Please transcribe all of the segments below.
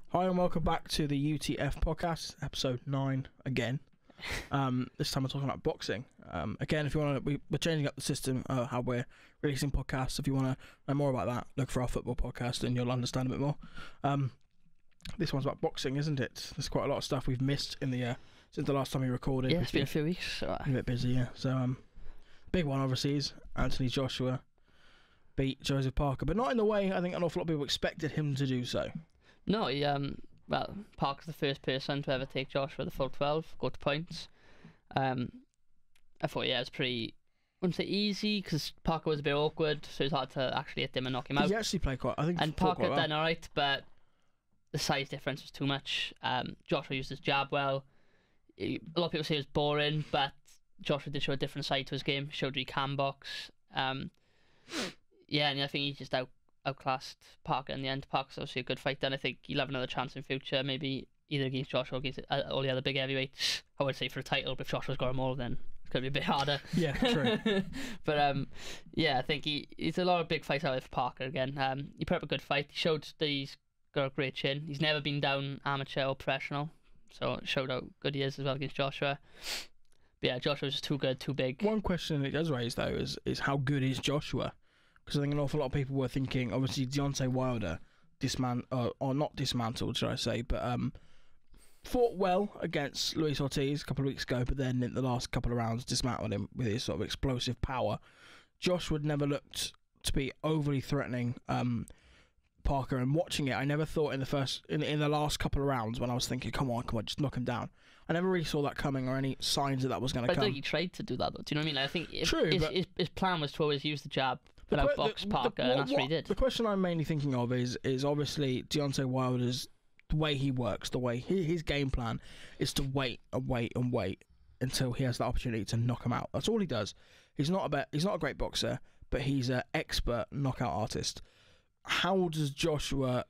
Hi and welcome back to the UTF podcast, episode 9 again. This time we're talking about boxing. Again, if you want to, we're changing up the system, how we're releasing podcasts. If you want to know more about that, look for our football podcast and you'll understand a bit more. This one's about boxing, isn't it? There's quite a lot of stuff we've missed in the since the last time we recorded. Yeah, it's been a few weeks. So. A bit busy, yeah. So, big one obviously is Anthony Joshua beat Joseph Parker, but not in the way I think an awful lot of people expected him to do so. No, he, Parker's the first person to ever take Joshua the full 12, go to points. I thought, it was pretty, I wouldn't say easy, because Parker was a bit awkward, so it was hard to actually hit him and knock him out. He actually played quite, I think. And Parker done alright, but the size difference was too much. Joshua used his jab well. A lot of people say it was boring, but Joshua did show a different side to his game, showed he can box. And I think he just outclassed Parker in the end. Parker's obviously a good fighter, and I think he'll have another chance in future, maybe either against Joshua or against all the other big heavyweights. I would say for a title, but if Joshua's got them all, then it's going to be a bit harder. Yeah, true. But I think he's a lot of big fights out there for Parker again. He put up a good fight. He showed that he's got a great chin. He's never been down amateur or professional, so it showed how good he is as well against Joshua. But yeah, Joshua's just too good, too big. One question it does raise though is how good is Joshua? Because I think an awful lot of people were thinking, obviously, Deontay Wilder or not dismantled, should I say, but fought well against Luis Ortiz a couple of weeks ago, but then in the last couple of rounds dismantled him with his sort of explosive power. Joshua never looked to be overly threatening Parker, and watching it, I never thought in the last couple of rounds when I was thinking, come on, just knock him down. I never really saw that coming or any signs that was going to come. I think he tried to do that, though. Do you know what I mean? I think his plan was to always use the jab. But outbox Parker, and that's what he did. The question I'm mainly thinking of is obviously Deontay Wilder's the way he works, the way his game plan is to wait and wait and wait until he has the opportunity to knock him out. That's all he does. He's not a great boxer, but he's an expert knockout artist. How does Joshua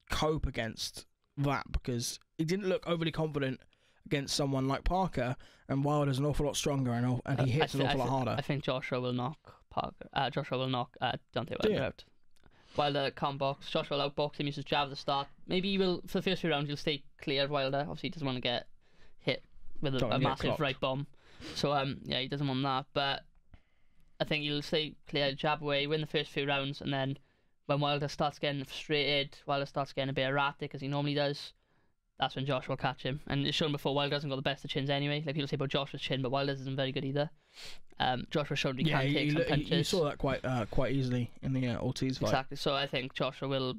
cope against that? Because he didn't look overly confident against someone like Parker, and Wilder's an awful lot stronger and he hits an awful lot harder. I think Joshua will knock Deontay Wilder out. Wilder can't box. Joshua will outbox him, use his jab at the start. Maybe he will, for the first few rounds, he'll stay clear of Wilder. Obviously, he doesn't want to get hit with a massive right bomb. So, he doesn't want that. But I think he'll stay clear, jab away, win the first few rounds, and then when Wilder starts getting frustrated, Wilder starts getting a bit erratic, as he normally does, that's when Joshua will catch him. And it's shown before, Wilder hasn't got the best of chins anyway. Like people say about Joshua's chin, but Wilder's isn't very good either. Joshua showed he can take some punches. You saw that quite easily in the Ortiz fight. Exactly. So I think Joshua will.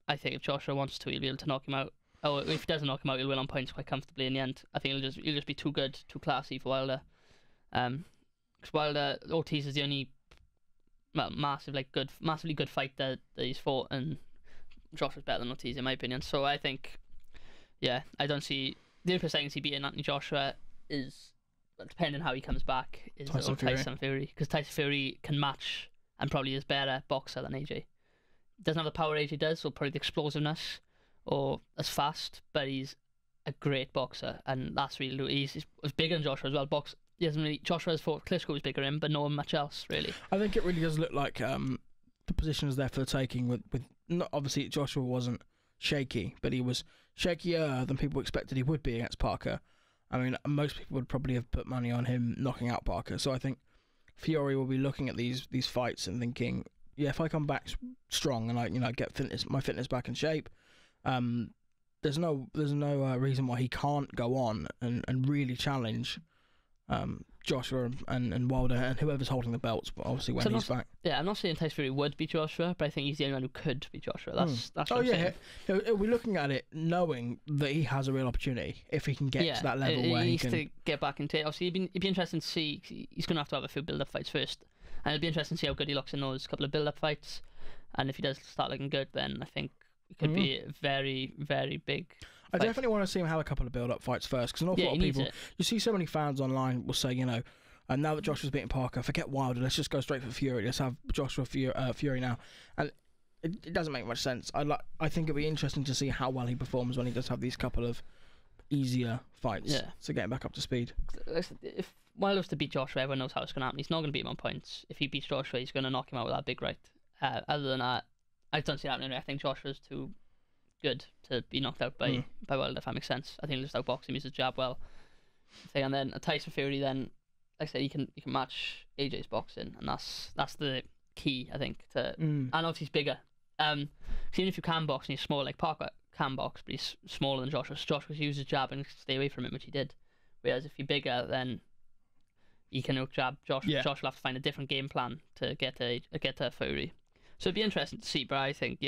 I think if Joshua wants to, he'll be able to knock him out. Oh, if he doesn't knock him out, he'll win on points quite comfortably in the end. I think he'll just be too good, too classy for Wilder. Because Ortiz is the only massively good fighter that he's fought, and Joshua's better than Ortiz in my opinion. So I think. Yeah, I don't see the only person I can see beating Anthony Joshua is, depending on how he comes back, is Tyson Fury, because Tyson Fury can match and probably is better boxer than AJ. Doesn't have the power AJ does, or probably the explosiveness, or as fast, but he's a great boxer, and that's really he's bigger than Joshua as well. Joshua has fought Klitschko was bigger than him, but no much else really. I think it really does look like the position is there for the taking. With not obviously Joshua wasn't shaky, but he was shakier than people expected he would be against Parker. I mean, most people would probably have put money on him knocking out Parker. So I think Fury will be looking at these fights and thinking, yeah, if I come back strong and I get my fitness back in shape, there's no reason why he can't go on and really challenge Joshua and Wilder and whoever's holding the belts, but obviously when he's back. Yeah, I'm not saying Tyson Fury would beat Joshua, but I think he's the only one who could beat Joshua. That's what I'm saying. He'll be looking at it knowing that he has a real opportunity if he can get to that level where he needs to get back into it. Obviously, it'd be interesting to see. He's going to have a few build-up fights first, and it'll be interesting to see how good he looks in those couple of build-up fights. And if he does start looking good, then I think it could be a very, very big I definitely want to see him have a couple of build-up fights first, because an awful lot of people, you see so many fans online will say, now that Joshua's beating Parker, forget Wilder, let's just go straight for Fury, let's have Joshua Fury now. And it doesn't make much sense. I think it'd be interesting to see how well he performs when he does have these couple of easier fights to get him back up to speed. If Wilder's to beat Joshua, everyone knows how it's going to happen. He's not going to beat him on points. If he beats Joshua, he's going to knock him out with that big right. Other than that, I don't see that happening. I think Joshua's too good to be knocked out by Wilder, if that makes sense. I think he'll just outbox him, use his jab well. And then a Tyson Fury, then like I said, he can match AJ's boxing, and that's the key, I think. And obviously he's bigger. 'Cause even if you can box and he's small, like Parker can box, but he's smaller than Joshua. So Joshua uses his jab and stay away from him, which he did. Whereas if you're bigger, then he can hook jab Joshua. Yeah. Joshua will have to find a different game plan to get to Fury. So it'd be interesting to see, but I think,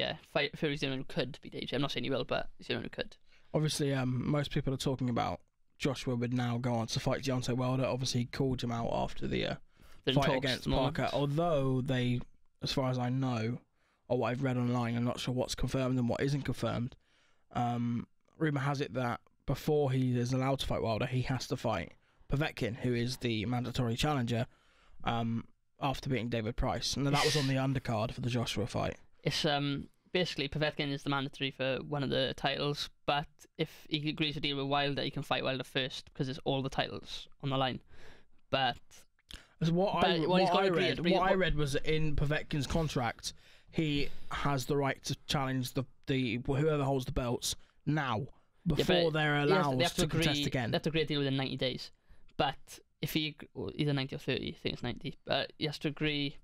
Fury's the only one who could beat AJ. I'm not saying he will, but he's the only one who could. Obviously, most people are talking about Joshua would now go on to fight Deontay Wilder. Obviously, he called him out after the fight against Parker. Although they, as far as I know, or what I've read online, I'm not sure what's confirmed and what isn't confirmed. Rumour has it that before he is allowed to fight Wilder, he has to fight Povetkin, who is the mandatory challenger, after beating David Price. And that was on the undercard for the Joshua fight. It's basically Povetkin is the mandatory for one of the titles, but if he agrees to deal with Wilder, he can fight Wilder first because it's all the titles on the line. But what I read was in Povetkin's contract, he has the right to challenge the whoever holds the belts now before they're allowed to contest again. They have to agree to deal within 90 days. But if he either 90 or 30, I think it's 90. But he has to agree.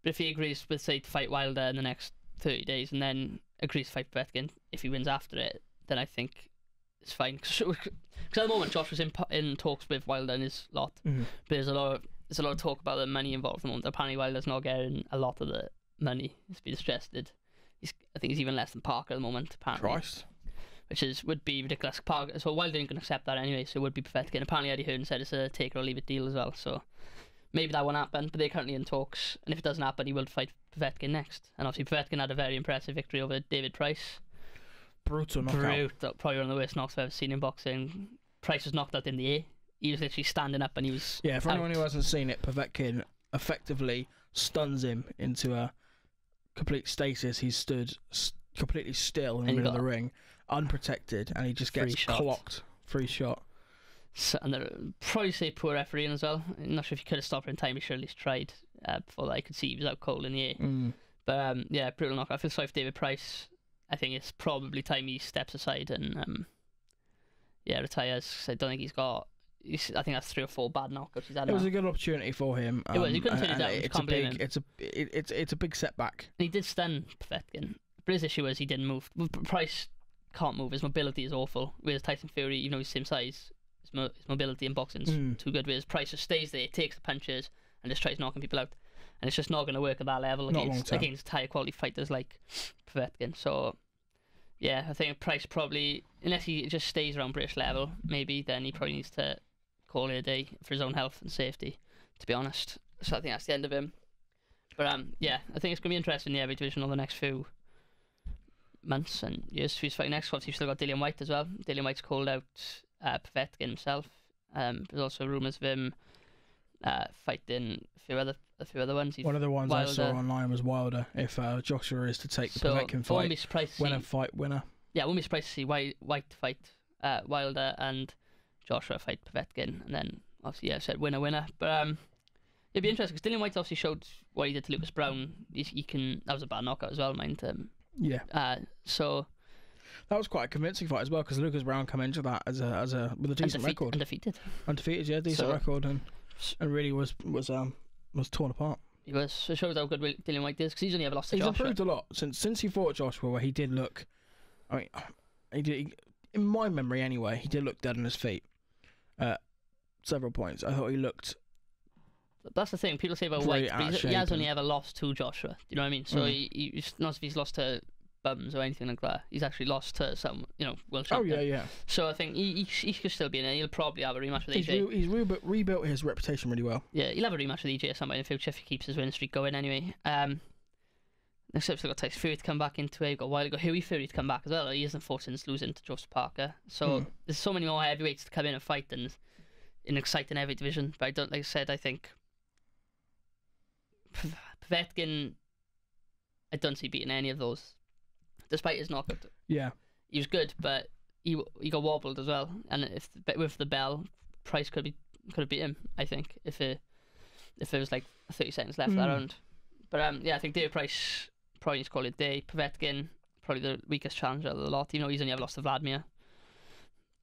But if he agrees with, say, to fight Wilder in the next 30 days and then agrees to fight Povetkin, if he wins after it, then I think it's fine. Because at the moment, Josh was in talks with Wilder and his lot. But there's a lot of talk about the money involved at the moment. Apparently, Wilder's not getting a lot of the money. It's been suggested. I think he's even less than Parker at the moment, apparently. Christ. Which would be ridiculous. Parker, so Wilder ain't going to accept that anyway, so it would be Povetkin. Apparently Eddie Hearn said it's a take or leave it deal as well, so maybe that won't happen, but they're currently in talks, and if it doesn't happen, he will fight Povetkin next. And obviously Povetkin had a very impressive victory over David Price. Brutal knockout. Probably one of the worst knocks I've ever seen in boxing. Price was knocked out in the air. He was literally standing up and he was for anyone who hasn't seen it, Povetkin effectively stuns him into a complete stasis. He stood completely still in the middle of the ring, unprotected, and he just gets clocked. Free shot. So, and probably say poor refereeing as well. I'm not sure if he could have stopped her in time. He should have at least tried before that. I could see he was out cold in the air. But brutal knockout. I feel sorry for David Price. I think it's probably time he steps aside and retires. I don't think he's got. I think that's 3 or 4 bad knockouts he's had. It was a good opportunity for him. It was. He couldn't turn it down. It's a big setback. And he did stun Povetkin, but his issue was he didn't move. Price can't move. His mobility is awful. Whereas Tyson Fury, even though he's the same size, his mobility in boxing is too good. Whereas Price just stays there, takes the punches, and just tries knocking people out. And it's just not going to work at that level against higher quality fighters like Povetkin. So, yeah, I think Price probably, unless he just stays around British level, maybe, then he probably needs to call it a day for his own health and safety, to be honest. So I think that's the end of him. But I think it's going to be interesting in the heavyweight division over the next few months and years. Who's fighting next? Obviously, you've still got Dillian Whyte as well. Dillian Whyte's called out Povetkin himself. There's also rumours of him fighting a few other ones. One of the ones Wilder. I saw online was Wilder. If Joshua is to take the Povetkin fight, winner. Yeah, I wouldn't be surprised to see White fight Wilder and Joshua fight Povetkin, and then obviously I said winner. But it'd be interesting because Dillian Whyte obviously showed what he did to Lucas Brown. He can. That was a bad knockout as well, mind. So that was quite a convincing fight as well because Lucas Brown come into that as a with a decent record. Undefeated, yeah, decent record, and really was torn apart. He was. So it shows how good Dillian Whyte is because he's only ever lost to Joshua. He's improved a lot since he fought Joshua, where he did look. I mean, he did. In my memory, anyway, he did look dead on his feet. Several points. I thought he looked. That's the thing. People say about Whyte, but he has only ever lost to Joshua. Do you know what I mean? So he's not if he's lost to bums or anything like that. He's actually lost to some, world champion. Oh yeah. So I think he could still be in it. He'll probably have a rematch with EJ. He's rebuilt his reputation really well. Yeah, he'll have a rematch with EJ at some point in the future if he keeps his winning streak going. Anyway, next up, we've got Tyson Fury to come back into it. We've got a while ago Huey Fury to come back as well. He hasn't fought since losing to Joseph Parker. So there's so many more heavyweights to come in and fight and in an exciting heavyweight division. But like I said, I think Povetkin, I don't see beating any of those, despite his knockout. Yeah, he was good, but he got wobbled as well. And with the bell, Price could have beat him. I think if there was like 30 seconds left of that round. But I think David Price probably needs to call it a day. Povetkin probably the weakest challenger of the lot. Even though he's only ever lost to Vladimir,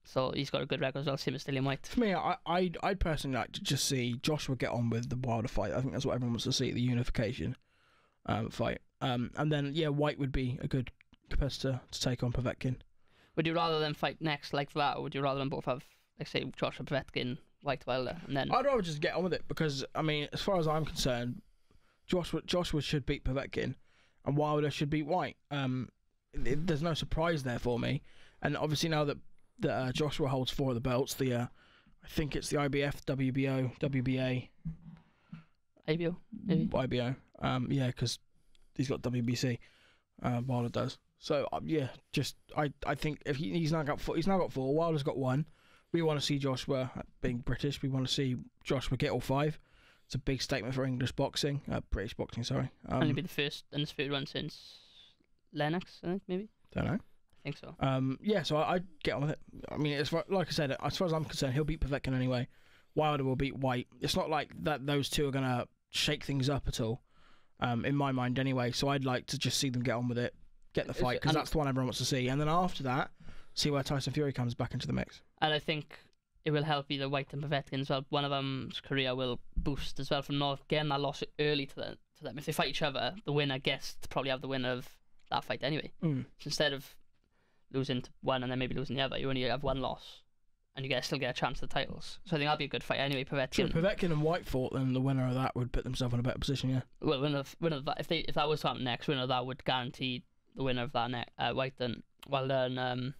so he's got a good record as well. Same as Dillian White. For me, I'd personally like to just see Joshua get on with the Wilder fight. I think that's what everyone wants to see, the unification fight. And then White would be a good competitor to take on Povetkin. Would you rather them fight next like that, or would you rather them both have, like, say, Joshua Povetkin, White Wilder, and then? I'd rather just get on with it because, I mean, as far as I'm concerned, Joshua should beat Povetkin, and Wilder should beat White. There's no surprise there for me, and obviously now that Joshua holds 4 of the belts, I think it's the IBF, WBO, WBA, IBO, maybe IBO. Yeah, because he's got WBC. Wilder does. So I think if he's now got 4, Wilder's got 1. We want to see Joshua, being British, we want to see Joshua get all 5. It's a big statement for English boxing, British boxing, sorry. Only be the first undisputed one since Lennox, I think, maybe. Don't know. I think so. So I'd get on with it. I mean, like I said, as far as I'm concerned, he'll beat Povetkin anyway. Wilder will beat White. It's not like that those two are gonna shake things up at all, in my mind anyway. So I'd like to just see them get on with it, get the fight, because that's the one everyone wants to see. And then after that, see where Tyson Fury comes back into the mix. And I think it will help either White and Povetkin as well. One of them's career will boost as well from not getting that loss early to them. If they fight each other, the winner gets to probably have the winner of that fight anyway. So instead of losing to one and then maybe losing the other, you only have one loss, and you still get a chance at the titles. So I think that'll be a good fight anyway. Povetkin. Sure, Povetkin and White fought, then the winner of that would put themselves in a better position. Yeah. Well, winner of that, if that was to happen next, winner of that would guarantee the winner of that White and Wilder and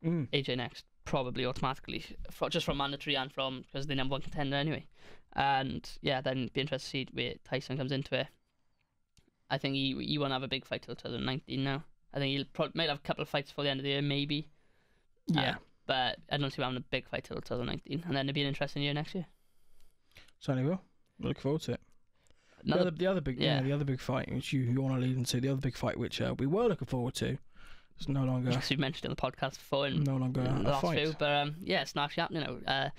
AJ next, probably automatically, just from mandatory and from because they're number 1 contender anyway. And then it'd be interesting to see where Tyson comes into it. I think he won't have a big fight till 2019 now. I think he'll might have a couple of fights before the end of the year, maybe. Yeah. But I don't see him having a big fight till 2019, and then it'll be an interesting year next year. Certainly will. Look forward to it. The other big fight which you want to lead into, the other big fight which we were looking forward to, is no longer. Yes, we've mentioned in the podcast before. No longer in the a last fight. few, but it's not actually happening now.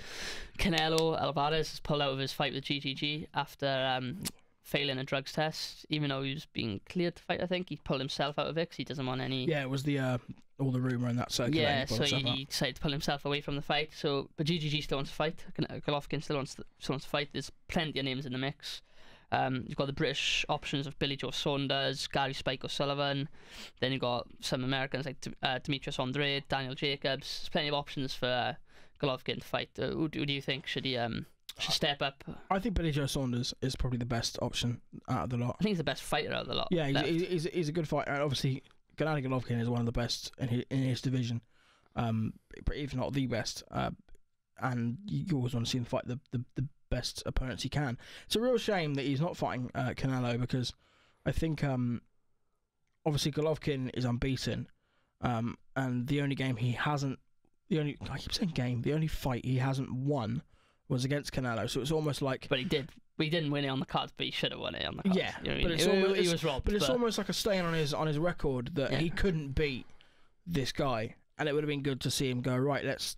Canelo Alvarez has pulled out of his fight with GGG after failing a drugs test, even though he was being cleared to fight. I think he pulled himself out of it because he doesn't want any. Yeah, it was the all the rumour and that circulating. Yeah, so he decided to pull himself away from the fight. So, but GGG still wants to fight. Golovkin still wants to fight. There's plenty of names in the mix. You've got the British options of Billy Joe Saunders, Gary Spike O'Sullivan. Then you've got some Americans like Demetrius Andrade, Daniel Jacobs. There's plenty of options for Golovkin to fight. Who do you think should he should step up? I think Billy Joe Saunders is probably the best option out of the lot. I think he's the best fighter out of the lot. Yeah, he's a good fighter. And obviously, Gennady Golovkin is one of the best in his division, if not the best. And you always want to see him fight the best opponents he can. It's a real shame that he's not fighting Canelo, because I think obviously Golovkin is unbeaten, and the only fight he hasn't won was against Canelo. So it's almost like, but he didn't win it on the cards, but he should have won it on the cards. Yeah, you know but he was robbed. But it's almost like a stain on his record that he couldn't beat this guy, and it would have been good to see him go, right, let's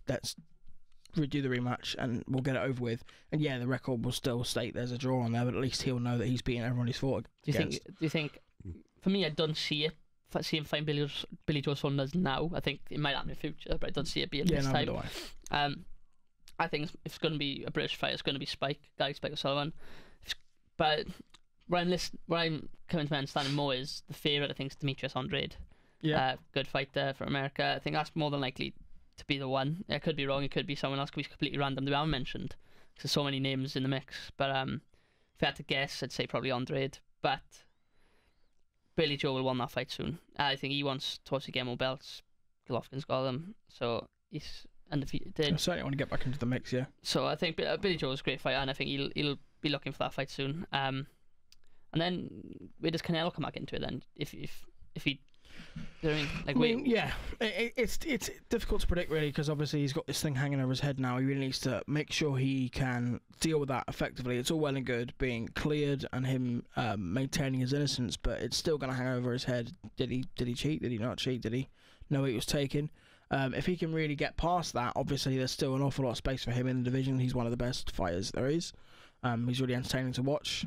do the rematch and we'll get it over with. And yeah, the record will still state there's a draw on there, but at least he'll know that he's beaten everyone he's fought against. Do you think for me, I don't see it. If I see him find Billy Joe Saunders now, I think it might happen in the future, but I don't see it being this time. I think if it's going to be a British fight, it's going to be Gary Spike O'Sullivan. But where I'm coming to my understanding more is the favourite, I think, is Demetrius Andrade. Yeah. Good fighter for America. I think that's more than likely to be the one. I could be wrong, it could be someone else, could be completely random that we haven't mentioned. There's so many names in the mix. But if I had to guess, I'd say probably Andrade. But Billy Joe will win that fight soon. I think he wants to also get more belts. Golovkin's got them, so he's undefeated. I certainly want to get back into the mix, yeah. So I think Billy Joe is a great fighter, and I think he'll be looking for that fight soon. And then where does Canelo come back into it then? If he, you know what I mean? Yeah, it's difficult to predict really, because obviously he's got this thing hanging over his head now. He really needs to make sure he can deal with that effectively. It's all well and good being cleared and him maintaining his innocence, but it's still going to hang over his head. Did he cheat? Did he not cheat? Did he know what he was taking? If he can really get past that, obviously there's still an awful lot of space for him in the division. He's one of the best fighters there is. He's really entertaining to watch.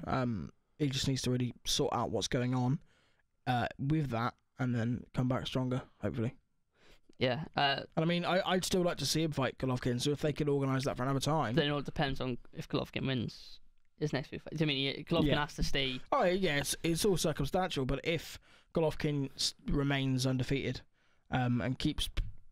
He just needs to really sort out what's going on with that, and then come back stronger, hopefully. Yeah. And I mean, I'd still like to see him fight Golovkin, so if they could organise that for another time. Then it all depends on if Golovkin wins his next few fights. I mean, Golovkin has to stay. Oh yeah, it's all circumstantial, but if Golovkin remains undefeated, and keeps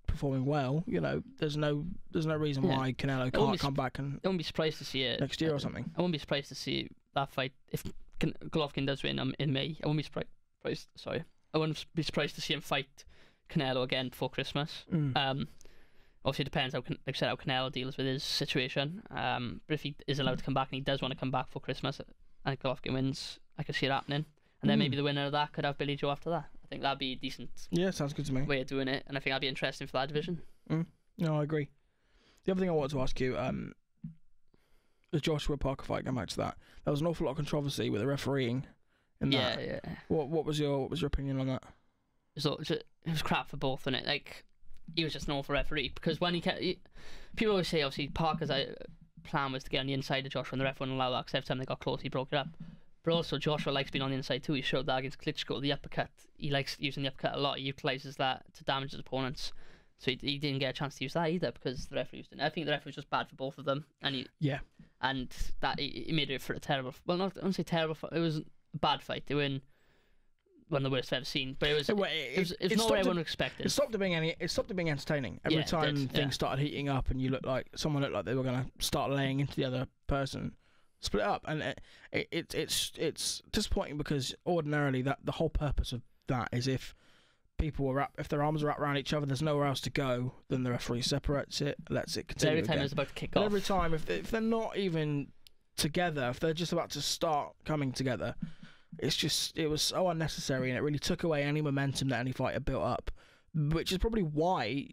performing well, you know, there's no reason why Canelo can't come back and. I wouldn't be surprised to see it next year or something. I wouldn't be surprised to see that fight if Golovkin does win in May. I wouldn't be surprised. Sorry, I wouldn't be surprised to see him fight Canelo again before Christmas. Obviously, it depends how Canelo deals with his situation. But if he is allowed to come back and he does want to come back for Christmas, and Golovkin wins, I could see it happening. And then maybe the winner of that could have Billy Joe after that. I think that'd be a decent. Yeah, sounds good to me. Way of doing it, and I think that'd be interesting for that division. No, I agree. The other thing I wanted to ask you, the Joshua Parker fight. Going back to that, there was an awful lot of controversy with the refereeing. In that. Yeah. What was your opinion on that? So it was crap for both, wasn't it? Like, he was just an awful referee because when people always say obviously Parker's plan was to get on the inside of Joshua, and the ref wouldn't allow that because every time they got close he broke it up. But also Joshua likes being on the inside too. He showed that against Klitschko, the uppercut. He likes using the uppercut a lot. He utilises that to damage his opponents. So he didn't get a chance to use that either because the referee used it. I think the referee was just bad for both of them, and and that he made it for a terrible. Well, I wouldn't say terrible. It was a bad fight. They were in one of the worst I've ever seen. But it was not what everyone expected. It stopped being entertaining. Every time things started heating up, and someone looked like they were going to start laying into the other person. Split up, and it's disappointing because ordinarily the whole purpose of that is if their arms are wrapped around each other, there's nowhere else to go, then the referee separates it, lets it continue. Every time it's about to kick off. off. Every time, if they're not even together, if they're just about to start coming together, it was so unnecessary, and it really took away any momentum that any fight had built up, which is probably why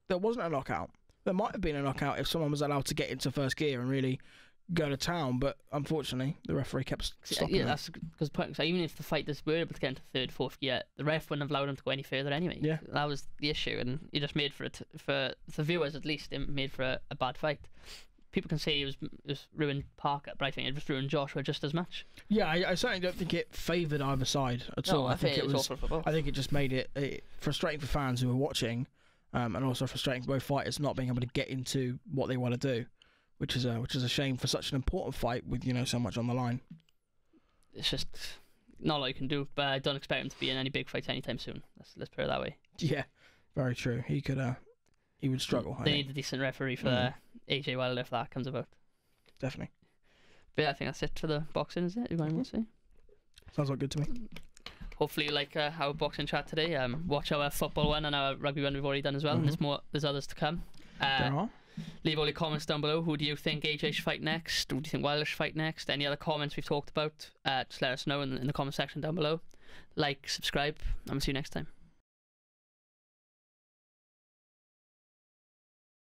there wasn't a knockout. There might have been a knockout if someone was allowed to get into first gear and really go to town, but unfortunately the referee kept stopping. Yeah, that's because even if the fighters were able to get into third, fourth gear, the ref wouldn't have allowed them to go any further anyway. Yeah, that was the issue, and he just made for the viewers at least. It made for a bad fight. People can say it was ruined Parker, but I think it just ruined Joshua just as much. Yeah, I certainly don't think it favoured either side at all. I think it was awful for both. I think it just made it frustrating for fans who were watching, and also frustrating for both fighters not being able to get into what they want to do. Which is a shame for such an important fight with so much on the line. It's just not a lot you can do, but I don't expect him to be in any big fights anytime soon. Let's put it that way. Yeah, very true. He would struggle. They need a decent referee for AJ Wilder if that comes about. Definitely. But yeah, I think that's it for the boxing, is it? You want to say? Sounds like good to me. Hopefully you like our boxing chat today. Watch our football one and our rugby one we've already done as well. And there's others to come. There are. Leave all your comments down below. Who do you think AJ should fight next? Who do you think Wilder should fight next? Any other comments we've talked about? Just let us know in the comment section down below. Like, subscribe, and we'll see you next time.